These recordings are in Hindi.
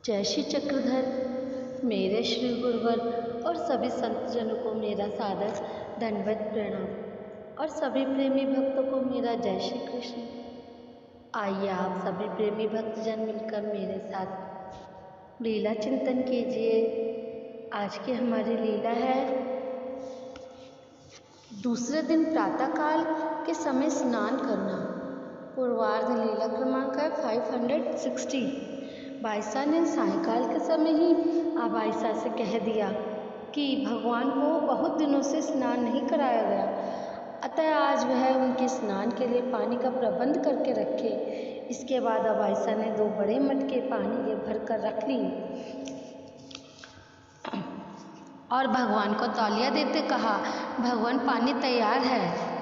जय श्री चक्रधर। मेरे श्री गुरुवर और सभी संतजनों को मेरा सादर दंडवत प्रणाम और सभी प्रेमी भक्तों को मेरा जय श्री कृष्ण। आइए आप सभी प्रेमी भक्तजन मिलकर मेरे साथ लीला चिंतन कीजिए। आज की हमारी लीला है दूसरे दिन प्रातःकाल के समय स्नान करना। पूर्वार्ध लीला क्रमांक है 560। बाईसा ने सायंकाल के समय ही आबाइसा से कह दिया कि भगवान को बहुत दिनों से स्नान नहीं कराया गया, अतः आज वह उनके स्नान के लिए पानी का प्रबंध करके रखे। इसके बाद आबाइसा ने 2 बड़े मटके पानी के भर कर रख लिए और भगवान को तौलिया देते कहा, भगवान पानी तैयार है,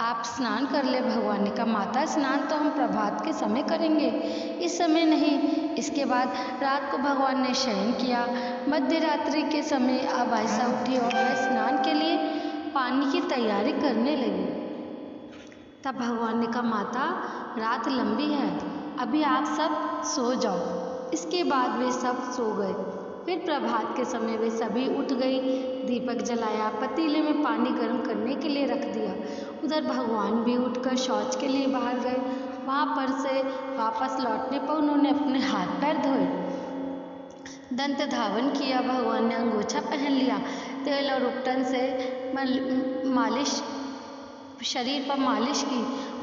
आप स्नान कर ले। भगवान ने कहा, माता स्नान तो हम प्रभात के समय करेंगे, इस समय नहीं। इसके बाद रात को भगवान ने शयन किया। मध्य रात्रि के समय आबाइसा उठी और वह स्नान के लिए पानी की तैयारी करने लगी। तब भगवान ने कहा, माता रात लंबी है, अभी आप सब सो जाओ। इसके बाद वे सब सो गए। फिर प्रभात के समय वे सभी उठ गई, दीपक जलाया, पतीले में पानी गर्म करने के लिए रख दिया। उधर भगवान भी उठकर शौच के लिए बाहर गए। वहाँ पर से वापस लौटने पर उन्होंने अपने हाथ पैर धोए, दंत धावन किया। भगवान ने अंगोछा पहन लिया, तेल और उपटन से मालिश शरीर पर मालिश की।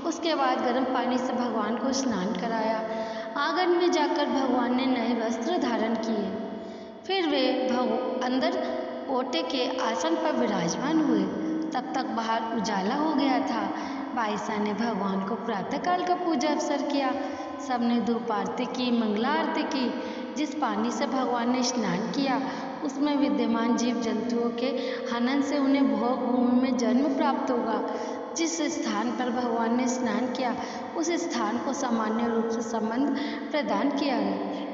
उसके बाद गर्म पानी से भगवान को स्नान कराया। आंगन में जाकर भगवान ने नए वस्त्र धारण किए। फिर वे अंदर ओटे के आसन पर विराजमान हुए। तब तक बाहर उजाला हो गया था। बाईसा ने भगवान को प्रातःकाल का पूजा अवसर किया। सबने धूप आरती की, मंगला आरती की। जिस पानी से भगवान ने स्नान किया उसमें विद्यमान जीव जंतुओं के हनन से उन्हें भोग भूमि में जन्म प्राप्त होगा। जिस स्थान पर भगवान ने स्नान किया उस स्थान को सामान्य रूप से संबंध प्रदान किया गया।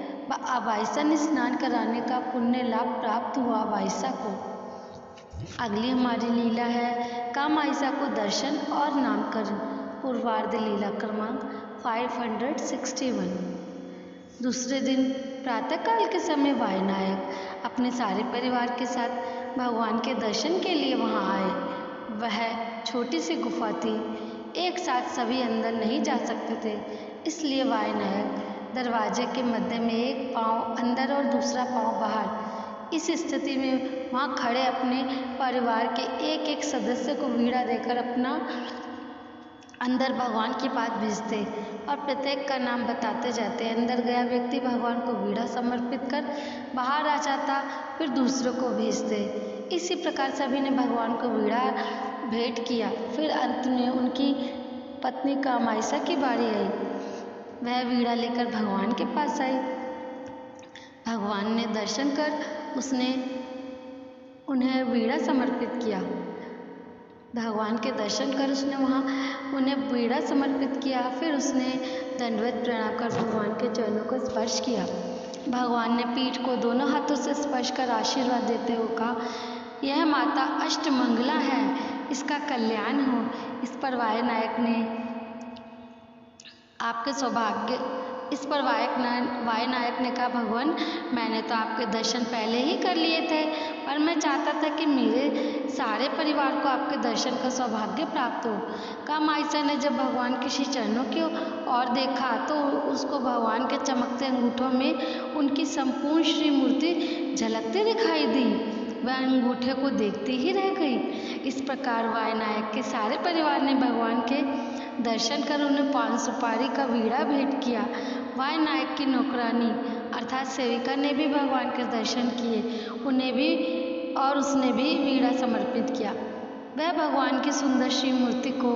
आबाइसा ने स्नान कराने का पुण्य लाभ प्राप्त हुआ आबाइसा को। अगली हमारी लीला है कामाइसा को दर्शन और नामकरण। पूर्वार्ध लीला क्रमांक 561। दूसरे दिन प्रातःकाल के समय वायुनायक अपने सारे परिवार के साथ भगवान के दर्शन के लिए वहां आए। वह छोटी सी गुफा थी, एक साथ सभी अंदर नहीं जा सकते थे, इसलिए वायुनायक दरवाजे के मध्य में एक पांव अंदर और दूसरा पांव बाहर, इस स्थिति में वहां खड़े अपने परिवार के एक एक सदस्य को वीणा देकर अपना अंदर भगवान की बात भेजते और प्रत्येक का नाम बताते जाते। अंदर गया व्यक्ति भगवान को वीणा समर्पित कर बाहर आ जाता, फिर दूसरों को भेजते। इसी प्रकार सभी ने भगवान को वीणा भेंट किया। फिर अंत में उनकी पत्नी कामाइसा की बारी आई। वह वीणा लेकर भगवान के पास आई। भगवान ने दर्शन कर उसने उन्हें वीणा समर्पित किया। भगवान के दर्शन कर उसने वहाँ उन्हें वीणा समर्पित किया। फिर उसने दंडवत प्रणाम कर भगवान के चरणों को स्पर्श किया। भगवान ने पीठ को दोनों हाथों से स्पर्श कर आशीर्वाद देते हुए कहा, यह माता अष्टमंगला है, इसका कल्याण हो। इस पर वायुनायक ने आपके सौभाग्य इस पर वायुनायक ने कहा, भगवान मैंने तो आपके दर्शन पहले ही कर लिए थे, पर मैं चाहता था कि मेरे सारे परिवार को आपके दर्शन का सौभाग्य प्राप्त हो। कामाइसा ने जब भगवान के श्री चरणों की ओर देखा तो उसको भगवान के चमकते अंगूठों में उनकी संपूर्ण श्री मूर्ति झलकती दिखाई दी। वह अंगूठे को देखती ही रह गई। इस प्रकार वायुनायक के सारे परिवार ने भगवान के दर्शन कर उन्हें 5 सुपारी का वीणा भेंट किया। वायुनायक की नौकरानी अर्थात सेविका ने भी भगवान के दर्शन किए, उन्हें भी और उसने भी वीणा समर्पित किया। वह भगवान की सुंदर श्री मूर्ति को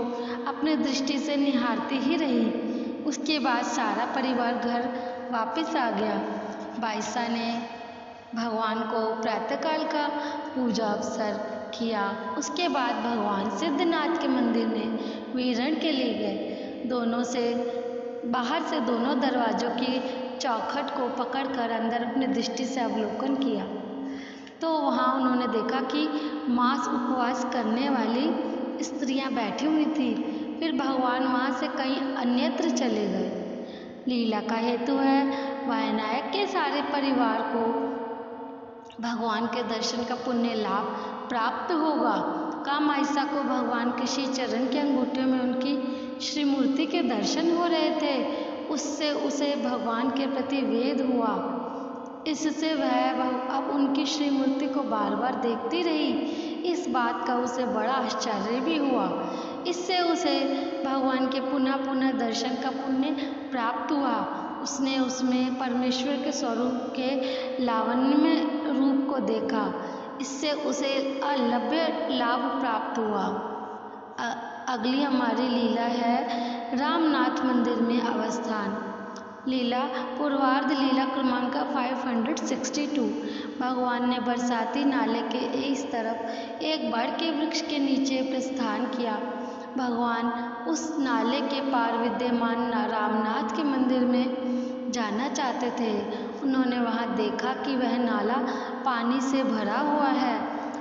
अपनी दृष्टि से निहारती ही रही। उसके बाद सारा परिवार घर वापस आ गया। बाईसा ने भगवान को प्रातःकाल का पूजा अवसर किया। उसके बाद भगवान सिद्धनाथ के मंदिर में वीरण के लिए गए। बाहर से दोनों दरवाजों की चौखट को पकड़कर अंदर अपनी दृष्टि से अवलोकन किया तो वहाँ उन्होंने देखा कि मांस उपवास करने वाली स्त्रियां बैठी हुई थी। फिर भगवान वहाँ से कहीं अन्यत्र चले गए। लीला का हेतु है वैनायक के सारे परिवार को भगवान के दर्शन का पुण्य लाभ प्राप्त होगा। कामायसा को भगवान के श्री चरण के अंगूठे में उनकी श्री मूर्ति के दर्शन हो रहे थे। उससे उसे भगवान के प्रति वेद हुआ। इससे वह अब उनकी श्री मूर्ति को बार बार देखती रही। इस बात का उसे बड़ा आश्चर्य भी हुआ। इससे उसे भगवान के पुनः पुनः दर्शन का पुण्य प्राप्त हुआ। उसने उसमें परमेश्वर के स्वरूप के लावण्यमय रूप को देखा। इससे उसे अलभ्य लाभ प्राप्त हुआ। अगली हमारी लीला है रामनाथ मंदिर में अवस्थान। लीला पूर्वार्ध लीला क्रमांक 562। भगवान ने बरसाती नाले के इस तरफ एक बड़ के वृक्ष के नीचे प्रस्थान किया। भगवान उस नाले के पार विद्यमान रामनाथ के मंदिर में जाना चाहते थे। उन्होंने वहां देखा कि वह नाला पानी से भरा हुआ है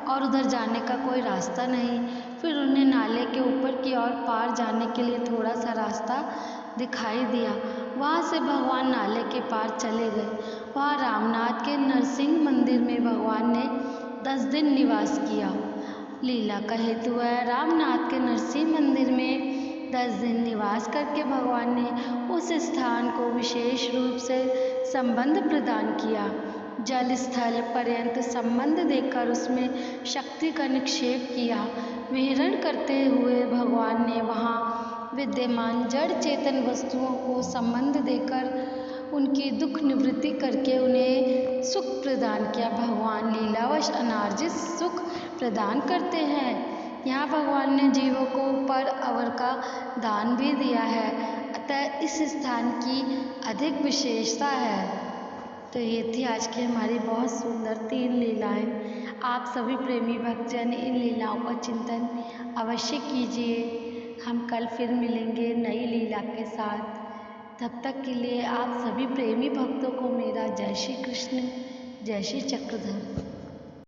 और उधर जाने का कोई रास्ता नहीं। फिर उन्हें नाले के ऊपर की ओर पार जाने के लिए थोड़ा सा रास्ता दिखाई दिया। वहाँ से भगवान नाले के पार चले गए। वहाँ रामनाथ के नरसिंह मंदिर में भगवान ने 10 दिन निवास किया। लीला का हेतु है रामनाथ के नरसिंह मंदिर में 10 दिन निवास करके भगवान ने उस स्थान को विशेष रूप से संबंध प्रदान किया। जल स्थल पर्यंत संबंध देकर उसमें शक्ति का निक्षेप किया। विहरण करते हुए भगवान ने वहाँ विद्यमान जड़ चेतन वस्तुओं को संबंध देकर उनकी दुख निवृत्ति करके उन्हें सुख प्रदान किया। भगवान लीलावश अनार्जित सुख प्रदान करते हैं। यहाँ भगवान ने जीवों को पर अवर का दान भी दिया है। अतः इस स्थान की अधिक विशेषता है। तो ये थी आज की हमारी बहुत सुंदर 3 लीलाएं। आप सभी प्रेमी भक्तजन इन लीलाओं का चिंतन अवश्य कीजिए। हम कल फिर मिलेंगे नई लीला के साथ। तब तक के लिए आप सभी प्रेमी भक्तों को मेरा जय श्री कृष्ण, जय श्री चक्रधर।